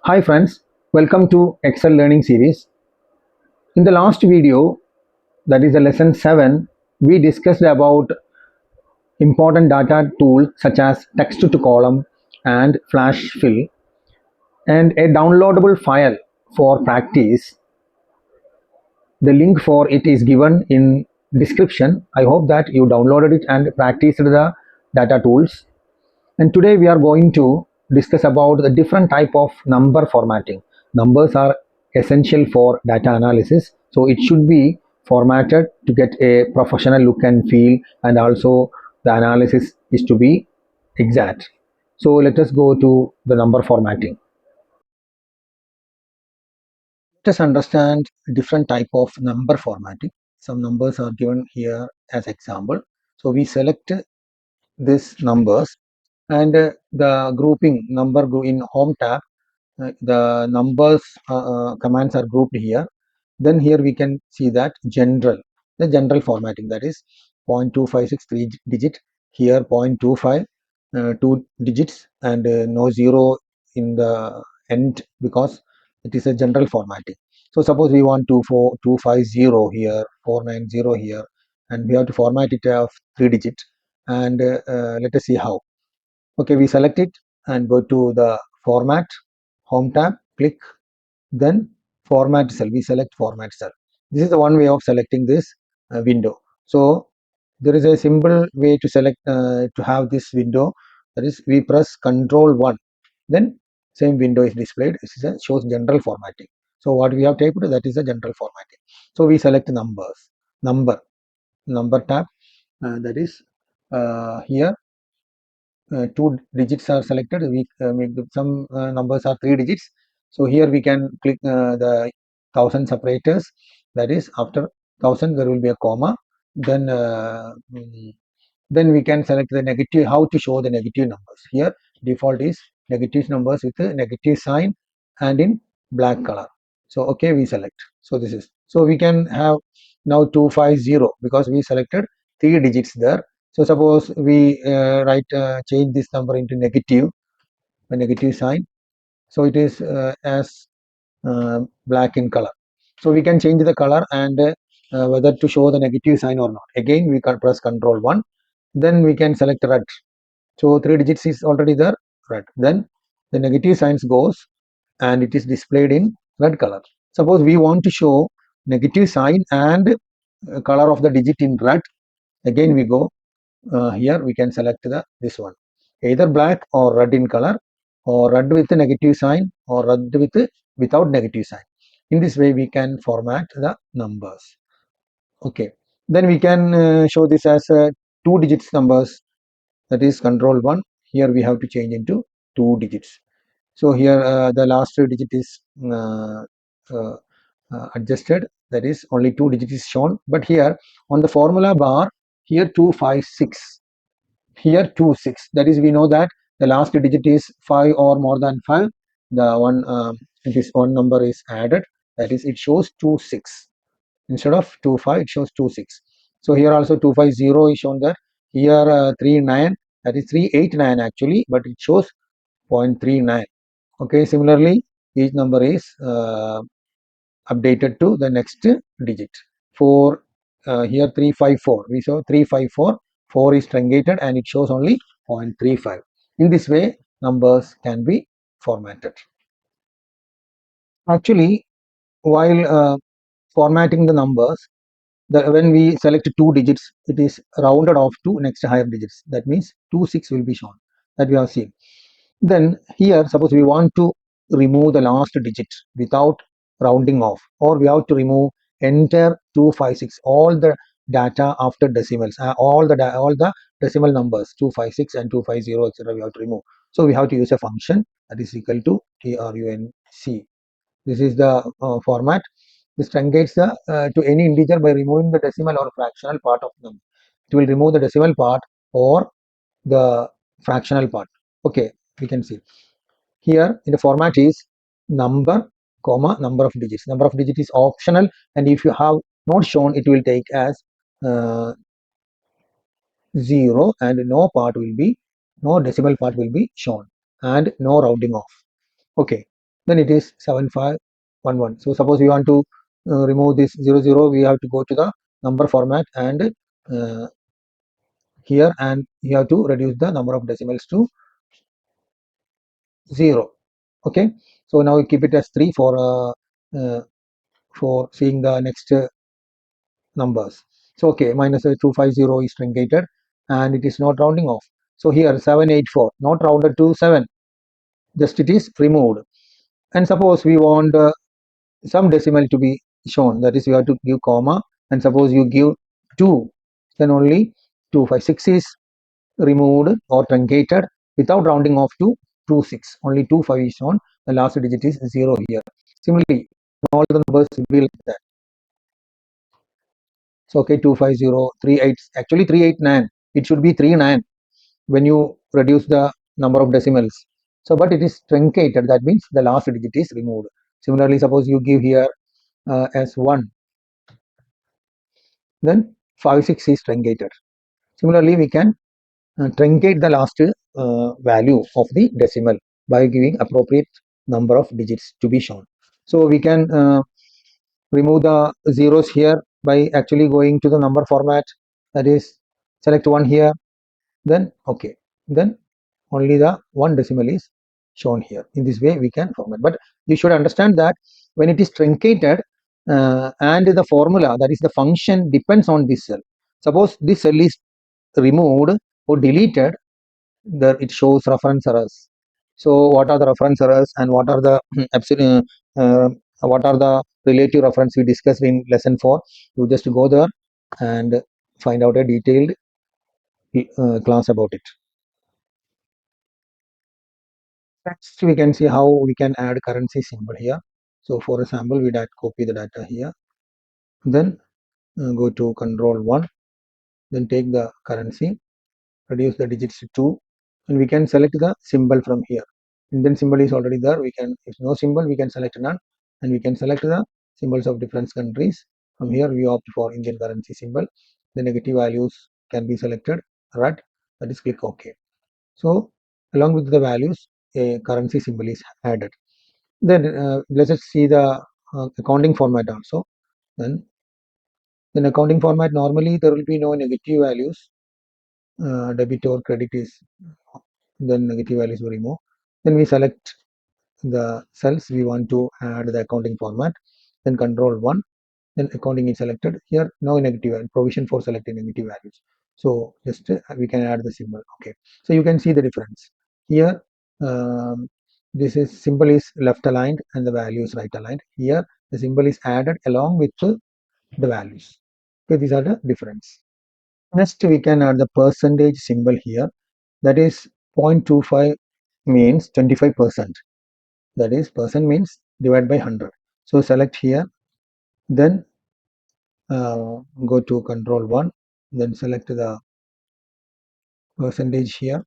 Hi friends, welcome to Excel learning series. In the last video, that is the lesson 7, we discussed about important data tools such as text to column and flash fill, and a downloadable file for practice. The link for it is given in description. I hope that you downloaded it and practiced the data tools. And today we are going to discuss about the different type of number formatting. Numbers are essential for data analysis, so it should be formatted to get a professional look and feel, and also the analysis is to be exact. So let us go to the number formatting. Let us understand different type of number formatting. Some numbers are given here as example. So we select these numbers, and the grouping number in home tab, the numbers commands are grouped here. Then here we can see that the general formatting, that is 0.256 3 digit, here 0.25 2 digits, and no zero in the end because it is a general formatting. So suppose we want 250 here, 490 here, and we have to format it of 3 digits, and let us see how. Okay, we select it and go to the format, home tab, click, then format cell. We select format cell. This is the one way of selecting this window. So there is a simple way to select to have this window, that is we press Control 1, then same window is displayed. This is a shows general formatting. So what we have typed, that is a general formatting. So we select numbers, number tab, that is here 2 digits are selected. We make some numbers are 3 digits. So here we can click the 1000 separators, that is after 1000 there will be a comma. Then then we can select the negative, how to show the negative numbers. Here default is negative numbers with a negative sign and in black color. So okay, we select. So this is, so we can have now 250 because we selected 3 digits there. So suppose we change this number into negative, a negative sign. So it is as black in color. So we can change the color and whether to show the negative sign or not. Again we can press Control 1, then we can select red. So 3 digits is already there, red. Then the negative signs goes and it is displayed in red color. Suppose we want to show negative sign and color of the digit in red. Again we go here, we can select this one, either black or red in color, or red with a negative sign, or red with without negative sign. In this way we can format the numbers. Okay, then we can show this as 2 digits numbers, that is Control 1. Here we have to change into 2 digits. So here the last digit is uh, adjusted, that is only 2 digits is shown, but here on the formula bar, here 256, here 26, that is we know that the last digit is 5 or more than 5, the one this one number is added, that is it shows 26 instead of 25, it shows 26. So here also 250 is shown there. Here 39, that is 389 actually, but it shows 0.39. Okay, similarly each number is updated to the next digit. For here 354, we saw 354, 4 is truncated and it shows only 0.35. In this way numbers can be formatted. Actually, while formatting the numbers, when we select 2 digits, it is rounded off to next higher digits. That means 26 will be shown, that we have seen. Then here suppose we want to remove the last digit without rounding off, or we have to remove enter 256, all the data after decimals, all the decimal numbers 256 and 250 etc. we have to remove. So we have to use a function that is equal to trunc. This is the format. This truncates to any integer by removing the decimal or fractional part of them. It will remove the decimal part or the fractional part. Okay, we can see here in the format is number comma number of digits. Number of digits is optional, and if you have not shown, it will take as 0, and no decimal part will be shown, and no rounding off. Okay, then it is 7511. So suppose we want to remove this 00, we have to go to the number format and here, and you have to reduce the number of decimals to 0. Okay, so now we keep it as 3 for seeing the next numbers. So okay, minus 250 is truncated and it is not rounding off. So here 784 not rounded to 7, just it is removed. And suppose we want some decimal to be shown, that is we have to give comma, and suppose you give 2, then only 256 is removed or truncated without rounding off to 26. Only 25 is shown, the last digit is 0 here. Similarly, all the numbers will be like that. So okay, 25038, actually 389, it should be 39 when you reduce the number of decimals. So but it is truncated, that means the last digit is removed. Similarly, suppose you give here as 1, then 56 is truncated. Similarly, we can truncate the last value of the decimal by giving appropriate number of digits to be shown. So we can remove the zeros here by actually going to the number format, that is select 1 here, then okay, then only the 1 decimal is shown here. In this way we can format, but you should understand that when it is truncated and the formula, that is the function, depends on this cell. Suppose this cell is removed or deleted, there it shows reference errors. So what are the reference errors and what are the absolute what are the relative reference we discussed in lesson 4? You just go there and find out a detailed class about it. Next we can see how we can add currency symbol here. So for example, we copy the data here, then go to control 1, then take the currency, reduce the digits to 2, and we can select the symbol from here. Indian symbol is already there, we can, if no symbol, we can select none, and we can select the symbols of different countries. From here we opt for Indian currency symbol. The negative values can be selected, right? That is click OK. So along with the values, a currency symbol is added. Then let us see the accounting format also. Then in accounting format, normally there will be no negative values. Debit or credit is, then negative values will remove. Then we select the cells we want to add the accounting format, then control 1, then accounting is selected. Here no negative value, provision for selecting negative values. So just we can add the symbol. Okay, so you can see the difference here. This is symbol is left aligned and the value is right aligned. Here the symbol is added along with the values. Okay, these are the difference. Next we can add the percentage symbol here, that is 0.25 means 25%, that is percent means divide by 100. So select here, then go to control 1, then select the percentage here,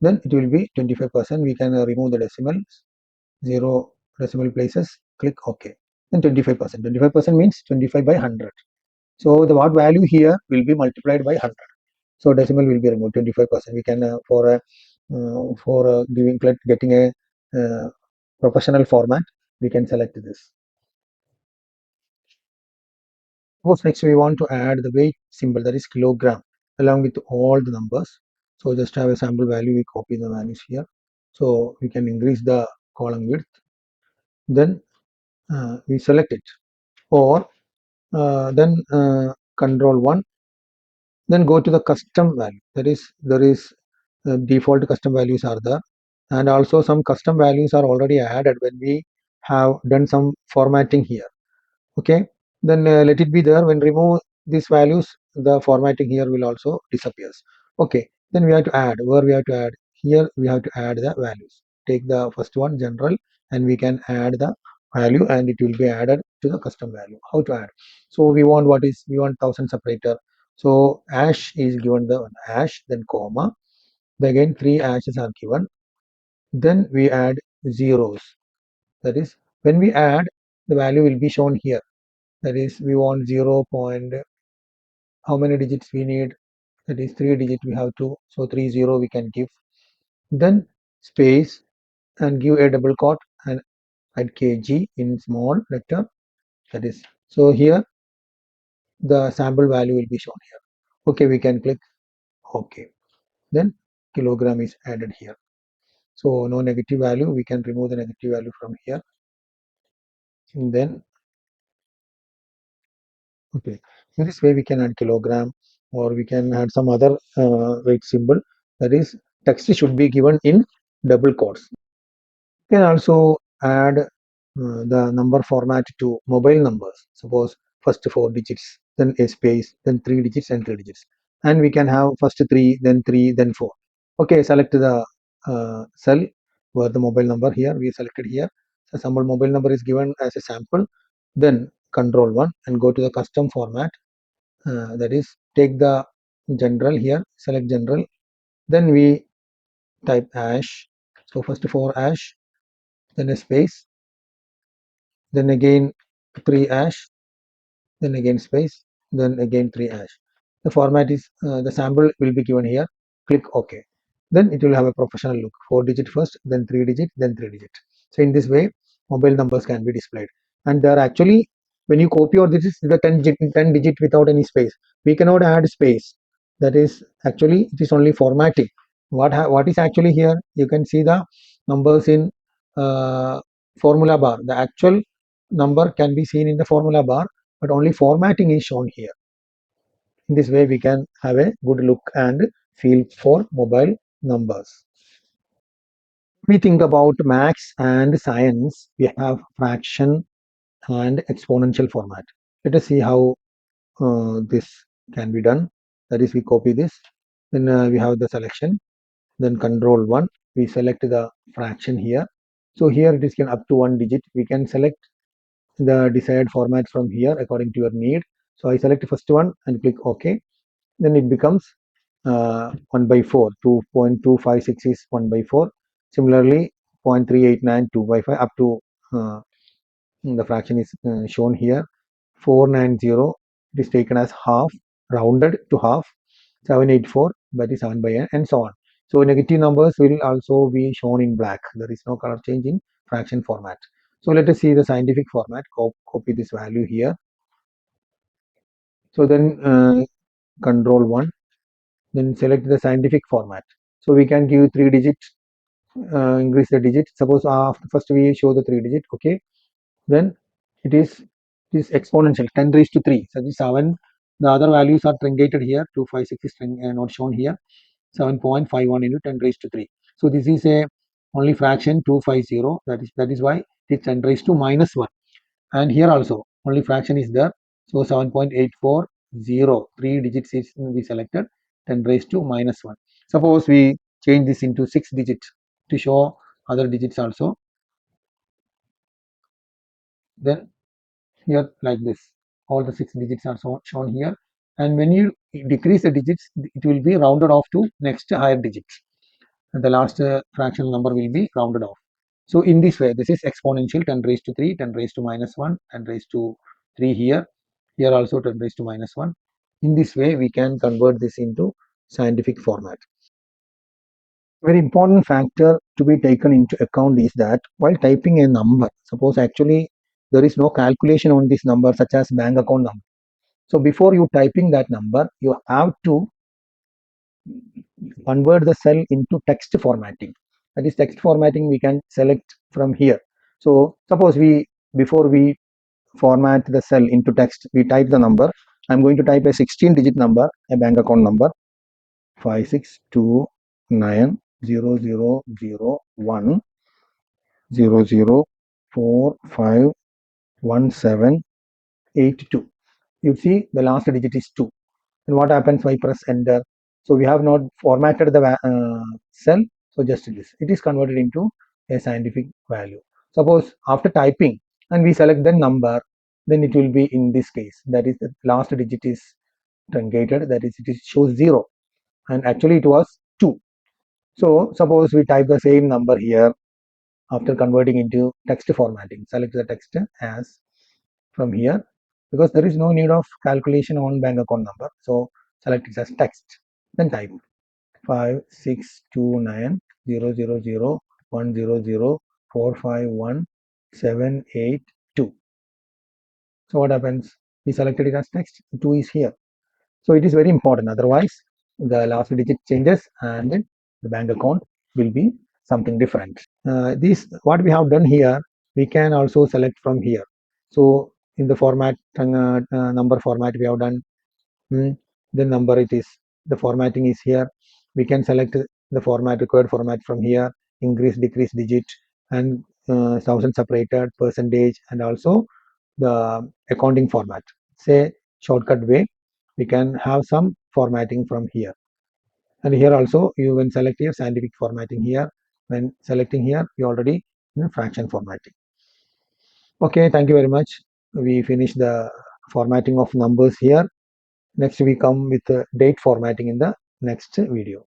then it will be 25%. We can remove the decimals, 0 decimal places, click OK. Then 25%, 25% means 25 by 100. So the what value here will be multiplied by 100. So decimal will be removed, 25%. We can for getting a professional format, we can select this. Suppose next we want to add the weight symbol, that is kilogram, along with all the numbers. So just have a sample value, we copy the values here. So we can increase the column width, then we select it, or then control 1, then go to the custom value, that is there is default custom values are there, and also some custom values are already added when we have done some formatting here. Okay, then let it be there. When remove these values, the formatting here will also disappears. Okay, then we have to add, where we have to add, here we have to add the values. Take the first one, general, and we can add the value and it will be added to the custom value. How to add? So we want, what is, we want 1000 separator. So hash is given, the hash, then comma, then again 3 hashes are given, then we add zeros, that is when we add, the value will be shown here, that is we want 0 point, how many digits we need, that is 3 digit we have to, so 30 we can give, then space and give a double quote and write kg in small letter, that is, so here the sample value will be shown here. Okay, we can click OK. Then kilogram is added here. So no negative value, we can remove the negative value from here. And then okay, in this way we can add kilogram, or we can add some other weight symbol, that is text should be given in double quotes. You can also add the number format to mobile numbers. Suppose first 4 digits, then a space, then 3 digits and 3 digits, and we can have first 3, then 4. Okay, select the cell where the mobile number, here we selected here. So sample mobile number is given as a sample. Then control 1 and go to the custom format. That is, take the general here, select general. Then we type hash. So first 4 hash, then a space, then again 3 hash, then again space, then again 3 hash. The format is the sample will be given here. Click OK. Then it will have a professional look. 4 digit first, then 3 digit, then 3 digit. So in this way, mobile numbers can be displayed. And there are actually, when you copy, or this is the 10 digit without any space, we cannot add space. That is, actually it is only formatting. What is actually here? You can see the numbers in formula bar. The actual number can be seen in the formula bar, but only formatting is shown here. In this way, we can have a good look and feel for mobile numbers. We think about maths and science, we have fraction and exponential format. Let us see how this can be done. That is, we copy this, then we have the selection, then control 1, we select the fraction here. So here it is given up to 1 digit. We can select the desired format from here according to your need. So I select the first one and click OK. Then it becomes 1 by 4. 2.256 is 1 by 4. Similarly, 0.389 2 by 5 up to the fraction is shown here. 490, it is taken as half, rounded to half. 784, that is 7 by n, and so on. So negative numbers will also be shown in black. There is no color change in fraction format. So let us see the scientific format. Copy this value here. So then control 1, then select the scientific format. So we can give 3 digits, increase the digit. Suppose first we show the 3 digit. Okay, then it is exponential, 10 raised to 3. So the 7, the other values are truncated here. 256 is not shown here. 7.51 into 10 raised to 3. So this is a only fraction 250. That is why it is 10 raised to minus 1. And here also only fraction is there. So 7.840, 3 digits is we selected, 10 raised to minus 1. Suppose we change this into 6 digits to show other digits also. Then here like this, all the 6 digits are shown here. And when you decrease the digits, it will be rounded off to next higher digits. And the last fractional number will be rounded off. So in this way, this is exponential, 10 raised to 3, 10 raised to minus 1, 10 raised to 3 here. Here also 10 raised to minus 1. In this way, we can convert this into scientific format. Very important factor to be taken into account is that while typing a number, suppose actually there is no calculation on this number such as bank account number. So before you typing that number, you have to convert the cell into text formatting. That is, text formatting we can select from here. So suppose before we format the cell into text, we type the number. I'm going to type a 16-digit number, a bank account number, 5629000100451782. You see the last digit is 2. And what happens when I press enter? So we have not formatted the cell. So just this, it is converted into a scientific value. Suppose after typing and we select the number, then it will be in this case. That is, the last digit is truncated. That is, it shows 0, and actually it was 2. So suppose we type the same number here after converting into text formatting. Select the text as from here, because there is no need of calculation on bank account number. So select it as text, then type 5629000100451782. 782. So what happens? We selected it as text. 2 is here. So it is very important. Otherwise, the last digit changes and the bank account will be something different. This what we have done here, we can also select from here. So in the format number format we have done the number, it is the formatting is here. We can select the format, required format from here, increase decrease digit and thousand separated, percentage, and also the accounting format. Say shortcut way, we can have some formatting from here. And here also you when select here scientific formatting here, when selecting here you already fraction formatting. Okay, thank you very much. We finish the formatting of numbers here. Next we come with date formatting in the next video.